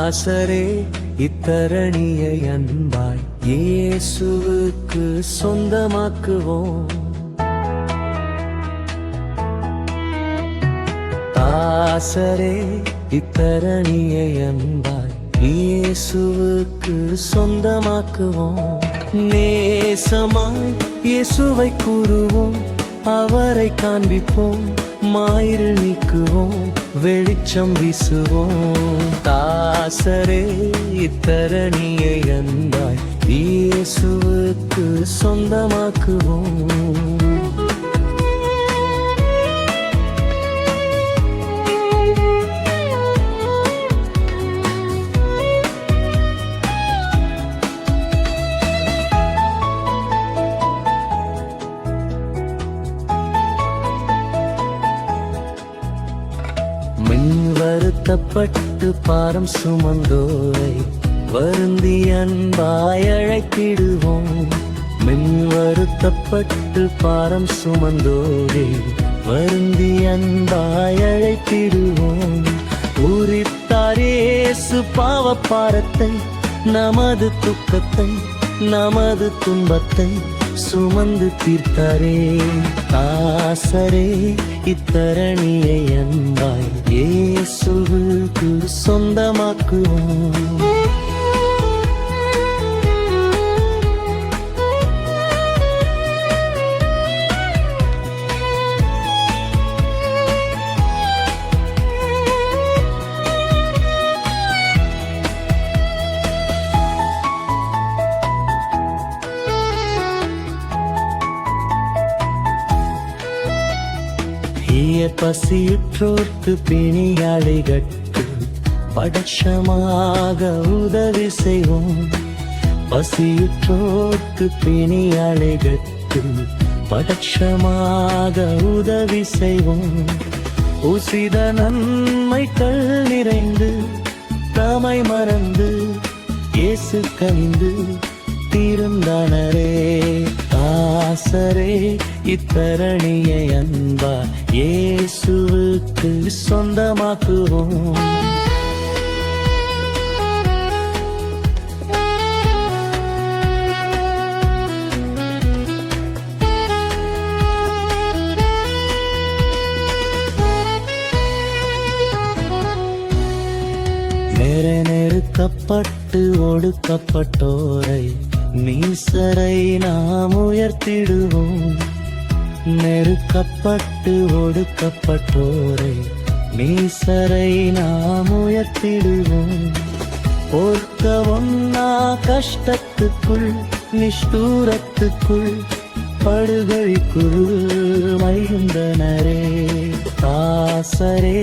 தாசரே இத்தரணியை அன்பாய் இயேசுவுக்கு சொந்தமாக்குவோம். தாசரே இத்தரணியை அன்பாய் இயேசுவுக்கு சொந்தமாக்குவோம். நேசமாய் இயேசுவை கூறுவோம், அவரை காண்பிப்போம், மாயிரு நீக்குவோம், வெளிச்சம் வீசுவோம். தாசரே இத்தரணியை அன்பாய் இயேசுவுக்கு சொந்தமாக்குவோம். வருத்தப்பட்டு பாரம் சுமந்தோரை வருந்தி அன்பாய் அழைத்திடுவோம். வருத்தப்பட்டு பாரம் சுமந்தோரை வருந்தி அன்பாய் அழைத்திடுவோம். உரித்தார் இயேசு பாவப்பாரத்தை, நமது துக்கத்தை, நமது துன்பத்தை சுமந்து தீர்த்தாரே. தாசரே இத்தரணியை அன்பாய் இயேசுவுக்கு சொந்தமாக்குவோம். பசியுற்றோர்க்கு பிணியாளிகட்கு பட்சமாக உதவி செய்வோம். பசியுற்றோர்க்கு பிணியாளிகட்கு பட்சமாக உதவி செய்வோம். உசித நன்மைகள் நிறைந்து தமை மறந்து இயேசு கனிந்து திருந்தானரே. தாசரே இத்தரணியை அன்பா இயேசுவுக்கு சொந்தமாக்குவோம். நெருக்கப்பட்டு ஒடுக்கப்பட்டோரை நீசரை நாம் உயர்த்திடுவோம். நெருக்கப்பட்டு ஒடுக்கப்பட்டோரை நீசரை நாம் உயர்த்திடுவோம். பொறுக்க ஒன்னா கஷ்டத்துக்குள் நிஷ்டூரத்துக்குள் படுகழிக்குள் மகிழ்ந்தனரே. தாசரே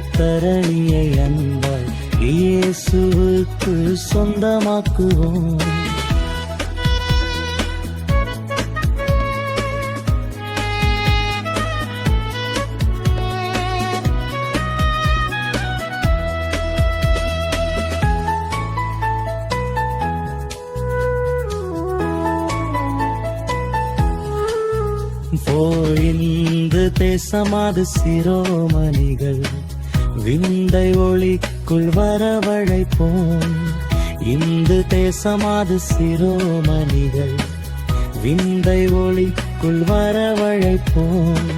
இத்தரணியை அன்பாய் இயேசுவுக்கு சொந்தமாக்குவோம். போயிந்து தேசமாது சிரோமணிகள் விந்தை ஒளிக்குள் வரவழைப்போம். இந்து தேசமாது சிரோமணிகள் விந்தை ஒளிக்குள் வரவழைப்போம்.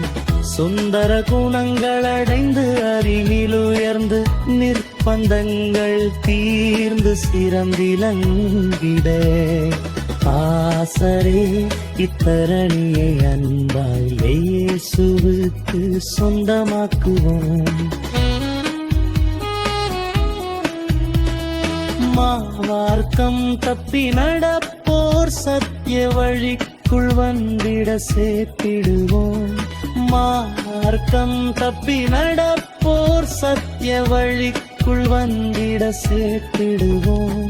சுந்தர குணங்கள் அடைந்து அறிவில் உயர்ந்து நிர்பந்தங்கள் தீர்ந்து சிறந்திலங்கிட. தாசரே இத்தரணியை அன்பாய் இயேசுவுக்கு சொந்தமாக்குவோம். மார்க்கம் தப்பி நடப்போர் சத்திய வழிக்குள் வந்திட சேர்த்திடுவோம். மார்க்கம் தப்பி நடப்போர் சத்திய வழிக்குள் வந்திட சேர்த்திடுவோம்.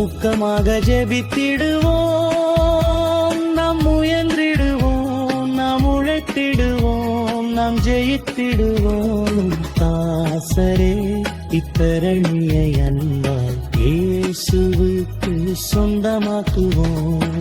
ஊக்கமாக ஜெபித்திடுவோம், நாம் முயன்றிடுவோம், நாம் உழைத்திடுவோம், நாம் ஜெயித்திடுவோம். தாசரே இத்தரணியை அன்பாய் இயேசுவுக்கு சொந்தமாக்குவோம்.